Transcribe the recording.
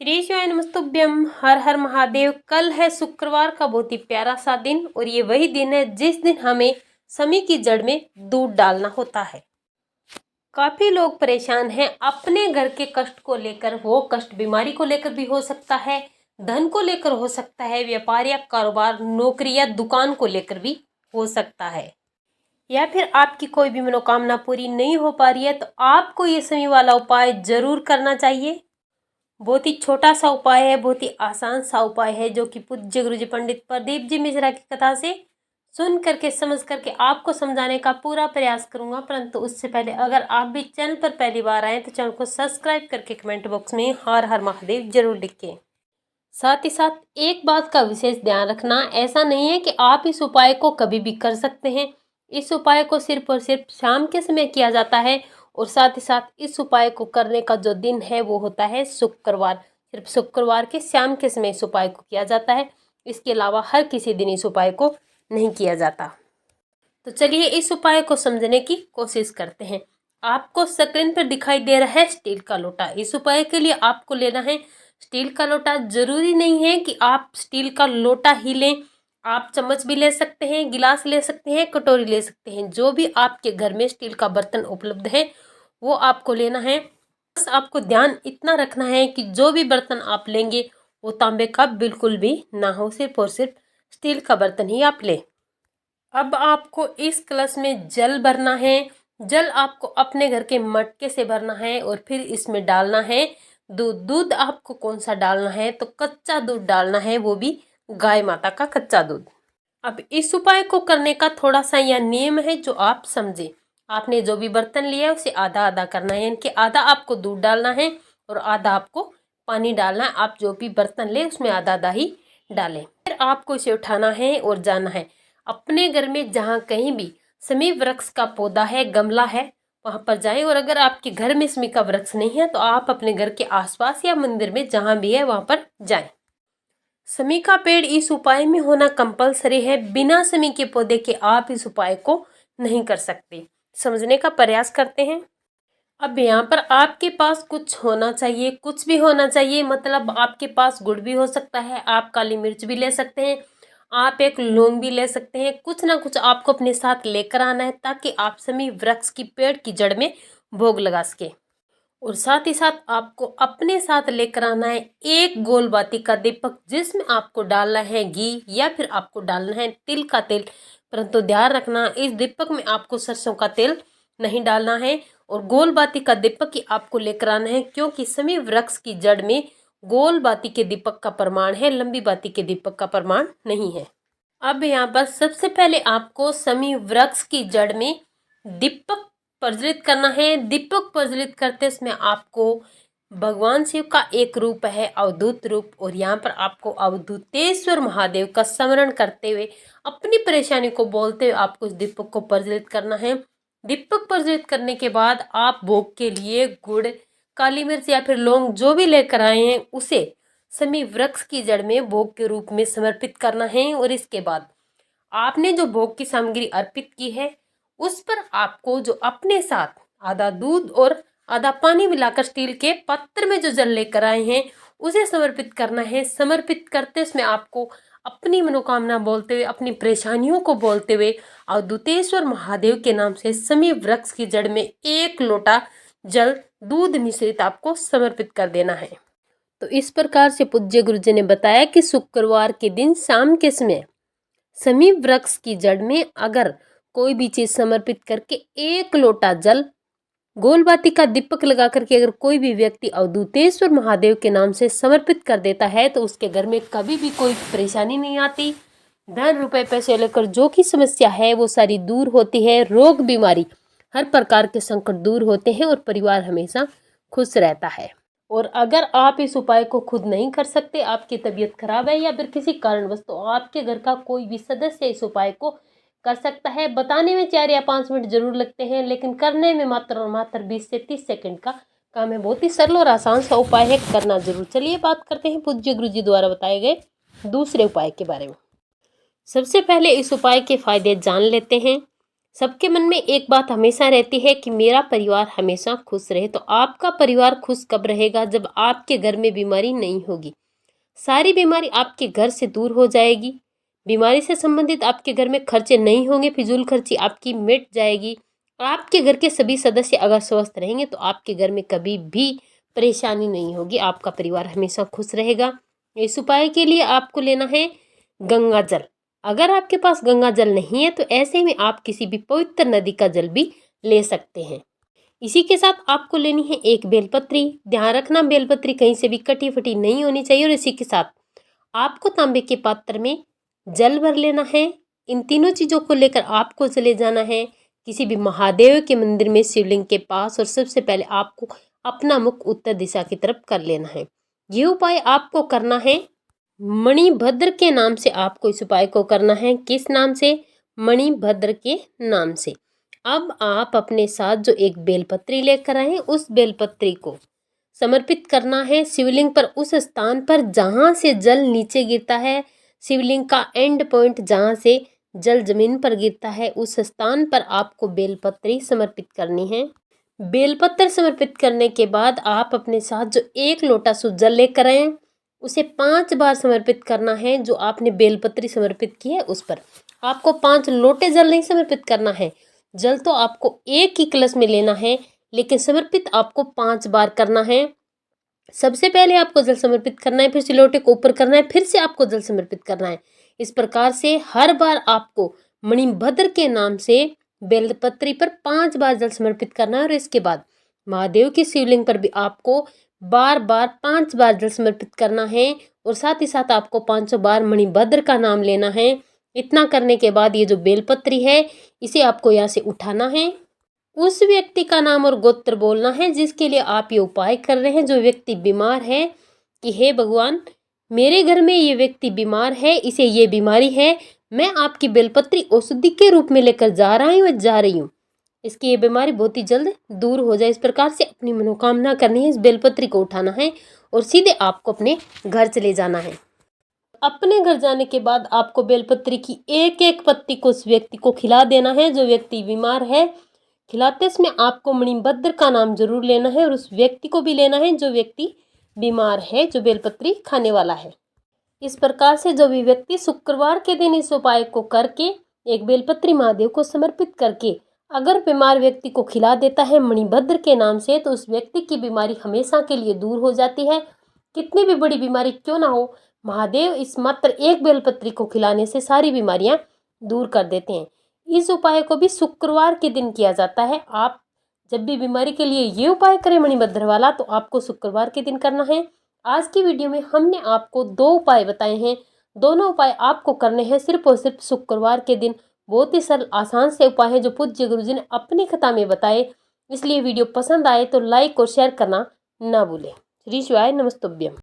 श्री शिवाय नमस्तुभ्यम। हर हर महादेव। कल है शुक्रवार का बहुत ही प्यारा सा दिन और ये वही दिन है जिस दिन हमें समी की जड़ में दूध डालना होता है। काफी लोग परेशान हैं अपने घर के कष्ट को लेकर। वो कष्ट बीमारी को लेकर भी हो सकता है, धन को लेकर हो सकता है, व्यापार या कारोबार, नौकरी या दुकान को लेकर भी हो सकता है, या फिर आपकी कोई भी मनोकामना पूरी नहीं हो पा रही है तो आपको ये समी वाला उपाय जरूर करना चाहिए। बहुत ही छोटा सा उपाय है, बहुत ही आसान सा उपाय है जो कि पूज्य गुरु जी पंडित प्रदीप जी मिश्रा की कथा से सुन करके समझ करके आपको समझाने का पूरा प्रयास करूंगा। परंतु उससे पहले अगर आप भी चैनल पर पहली बार आए तो चैनल को सब्सक्राइब करके कमेंट बॉक्स में हर हर महादेव जरूर लिखें। साथ ही साथ एक बात का विशेष ध्यान रखना, ऐसा नहीं है कि आप इस उपाय को कभी भी कर सकते हैं। इस उपाय को सिर्फ और सिर्फ शाम के समय किया जाता है और साथ ही साथ इस उपाय को करने का जो दिन है वो होता है शुक्रवार। सिर्फ शुक्रवार के शाम के समय इस उपाय को किया जाता है, इसके अलावा हर किसी दिन इस उपाय को नहीं किया जाता। तो चलिए इस उपाय को समझने की कोशिश करते हैं। आपको स्क्रीन पर दिखाई दे रहा है स्टील का लोटा। इस उपाय के लिए आपको लेना है स्टील का लोटा। जरूरी नहीं है कि आप स्टील का लोटा ही लें, आप चम्मच भी ले सकते हैं, गिलास ले सकते हैं, कटोरी ले सकते हैं। जो भी आपके घर में स्टील का बर्तन उपलब्ध है वो आपको लेना है। बस आपको ध्यान इतना रखना है कि जो भी बर्तन आप लेंगे वो तांबे का बिल्कुल भी ना हो, सिर्फ और सिर्फ स्टील का बर्तन ही आप लें। अब आपको इस कलश में जल भरना है। जल आपको अपने घर के मटके से भरना है और फिर इसमें डालना है दूध। दूध आपको कौन सा डालना है तो कच्चा दूध डालना है, वो भी गाय माता का कच्चा दूध। अब इस उपाय को करने का थोड़ा सा यह नियम है जो आप समझे। आपने जो भी बर्तन लिया है उसे आधा आधा करना है, यानी कि आधा आपको दूध डालना है और आधा आपको पानी डालना है। आप जो भी बर्तन ले उसमें आधा आधा ही डालें। फिर आपको इसे उठाना है और जाना है अपने घर में जहाँ कहीं भी समी वृक्ष का पौधा है, गमला है, वहां पर जाएं। और अगर आपके घर में समी का वृक्ष नहीं है तो आप अपने घर के आसपास या मंदिर में जहां भी है वहां पर जाएं। समी का पेड़ इस उपाय में होना कंपलसरी है। बिना समी के पौधे के आप इस उपाय को नहीं कर सकते। समझने का प्रयास करते हैं। अब यहाँ पर आपके पास कुछ होना चाहिए, कुछ भी होना चाहिए। मतलब आपके पास गुड़ भी हो सकता है, आप काली मिर्च भी ले सकते हैं, आप एक लौंग भी ले सकते हैं। कुछ ना कुछ आपको अपने साथ लेकर आना है ताकि आप समी वृक्ष की पेड़ की जड़ में भोग लगा सके। और साथ ही साथ आपको अपने साथ लेकर आना है एक गोल बाती का दीपक, जिसमें आपको डालना है घी या फिर आपको डालना है तिल का तेल। परंतु ध्यान रखना इस दीपक में आपको सरसों का तेल नहीं डालना है। और गोल बाती का दीपक ही आपको लेकर आना है, क्योंकि समी वृक्ष की जड़ में गोल बाती के दीपक का प्रमाण है, लंबी बाती के दीपक का प्रमाण नहीं है। अब यहाँ पर सबसे पहले आपको समी वृक्ष की जड़ में दीपक प्रज्वलित करना है। दीपक प्रज्वलित करते समय आपको भगवान शिव का एक रूप है अवधूत रूप, और यहाँ पर आपको अवधूतेश्वर महादेव का स्मरण करते हुए अपनी परेशानी को बोलते हुए आपको इस दीपक को प्रज्वलित करना है। दीपक प्रज्वलित करने के बाद आप भोग के लिए गुड़, काली मिर्च या फिर लौंग जो भी लेकर आए हैं उसे समी वृक्ष की जड़ में भोग के रूप में समर्पित करना है। और इसके बाद आपने जो भोग की सामग्री अर्पित की है उस पर आपको जो अपने साथ आधा दूध और आधा पानी मिलाकर स्टील के पात्र में जो जल लेकर आए हैं उसे समर्पित करना है। समर्पित करते उसमें आपको अपनी मनोकामना बोलते हुए, अपनी परेशानियों को बोलते हुए अवधूतेश्वर महादेव के नाम से समी वृक्ष की जड़ में एक लोटा जल दूध मिश्रित आपको समर्पित कर देना है। तो इस प्रकार से पूज्य गुरु जी ने बताया कि शुक्रवार के दिन शाम के समय समी वृक्ष की जड़ में अगर कोई भी चीज समर्पित करके एक लोटा जल गोल बाती का दीपक लगा करके अगर कोई भी व्यक्ति अवधूतेश्वर महादेव के नाम से समर्पित कर देता है तो उसके घर में कभी भी कोई परेशानी नहीं आती। धन रुपए पैसे लेकर जो की समस्या है वो सारी दूर होती है। रोग बीमारी हर प्रकार के संकट दूर होते हैं और परिवार हमेशा खुश रहता है। और अगर आप इस उपाय को खुद नहीं कर सकते, आपकी तबीयत खराब है या फिर किसी कारणवश, तो आपके घर का कोई भी सदस्य इस उपाय को कर सकता है। बताने में 4 या 5 मिनट जरूर लगते हैं, लेकिन करने में मात्र और मात्र 20 से 30 सेकंड का काम है। बहुत ही सरल और आसान सा उपाय है, करना जरूर। चलिए बात करते हैं पूज्य गुरु जी द्वारा बताए गए दूसरे उपाय के बारे में। सबसे पहले इस उपाय के फायदे जान लेते हैं। सबके मन में एक बात हमेशा रहती है कि मेरा परिवार हमेशा खुश रहे। तो आपका परिवार खुश कब रहेगा? जब आपके घर में बीमारी नहीं होगी। सारी बीमारी आपके घर से दूर हो जाएगी। बीमारी से संबंधित आपके घर में खर्चे नहीं होंगे, फिजूल खर्ची आपकी मिट जाएगी। आपके घर के सभी सदस्य अगर स्वस्थ रहेंगे तो आपके घर में कभी भी परेशानी नहीं होगी, आपका परिवार हमेशा खुश रहेगा। इस उपाय के लिए आपको लेना है गंगा जल। अगर आपके पास गंगा जल नहीं है तो ऐसे में आप किसी भी पवित्र नदी का जल भी ले सकते हैं। इसी के साथ आपको लेनी है एक बेलपत्री। ध्यान रखना बेलपत्री कहीं से भी कटी फटी नहीं होनी चाहिए। और इसी के साथ आपको तांबे के पात्र में जल भर लेना है। इन तीनों चीज़ों को लेकर आपको चले जाना है किसी भी महादेव के मंदिर में, शिवलिंग के पास। और सबसे पहले आपको अपना मुख उत्तर दिशा की तरफ कर लेना है। ये उपाय आपको करना है मणिभद्र के नाम से। आपको इस उपाय को करना है किस नाम से? मणिभद्र के नाम से। अब आप अपने साथ जो एक बेलपत्री लेकर आए उस बेलपत्री को समर्पित करना है शिवलिंग पर, उस स्थान पर जहाँ से जल नीचे गिरता है। शिवलिंग का एंड पॉइंट जहाँ से जल जमीन पर गिरता है उस स्थान पर आपको बेलपत्री समर्पित करनी है। बेलपत्र समर्पित करने के बाद आप अपने साथ जो एक लोटा शुद्ध जल लेकर आए उसे 5 बार समर्पित करना है। जो आपने बेलपत्री समर्पित की है उस पर आपको 5 लोटे जल नहीं समर्पित करना है। जल तो आपको एक ही कलश में लेना है, लेकिन समर्पित आपको 5 बार करना है। सबसे पहले आपको जल समर्पित करना है, फिर से लोटे को ऊपर करना है, फिर से आपको जल समर्पित करना है। इस प्रकार से हर बार आपको मणिभद्र के नाम से बेलपत्री पर 5 बार जल समर्पित करना है। और इसके बाद महादेव की शिवलिंग पर भी आपको बार बार 5 बार जल समर्पित करना है। और साथ ही साथ आपको 500 बार मणिभद्र का नाम लेना है। इतना करने के बाद ये जो बेलपत्री है इसे आपको यहाँ से उठाना है। उस व्यक्ति का नाम और गोत्र बोलना है जिसके लिए आप ये उपाय कर रहे हैं। जो व्यक्ति बीमार है कि हे भगवान, मेरे घर में ये व्यक्ति बीमार है, इसे ये बीमारी है, मैं आपकी बेलपत्री औषधि के रूप में लेकर जा रही हूँ। इसकी ये बीमारी बहुत ही जल्द दूर हो जाए। इस प्रकार से अपनी मनोकामना करनी है। इस बेलपत्री को उठाना है और सीधे आपको अपने घर चले जाना है। अपने घर जाने के बाद आपको बेलपत्री की एक एक पत्ती को उस व्यक्ति को खिला देना है जो व्यक्ति बीमार है। खिलाते समय आपको मणिभद्र का नाम जरूर लेना है और उस व्यक्ति को भी लेना है जो व्यक्ति बीमार है, जो बेलपत्री खाने वाला है। इस प्रकार से जो भी व्यक्ति शुक्रवार के दिन इस उपाय को करके एक बेलपत्री महादेव को समर्पित करके अगर बीमार व्यक्ति को खिला देता है मणिभद्र के नाम से, तो उस व्यक्ति की बीमारी हमेशा के लिए दूर हो जाती है। कितनी भी बड़ी बीमारी क्यों ना हो, महादेव इस मात्र एक बेलपत्री को खिलाने से सारी बीमारियां दूर कर देते हैं। इस उपाय को भी शुक्रवार के दिन किया जाता है। आप जब भी बीमारी के लिए ये उपाय करें मणिभद्र वाला, तो आपको शुक्रवार के दिन करना है। आज की वीडियो में हमने आपको 2 उपाय बताए हैं। दोनों उपाय आपको करने हैं सिर्फ और सिर्फ शुक्रवार के दिन। बहुत ही सरल आसान से उपाय है जो पूज्य गुरुजी ने अपनी कथा में बताए। इसलिए वीडियो पसंद आए तो लाइक और शेयर करना ना भूलें। श्री शिवाय नमस्तुभ्यम।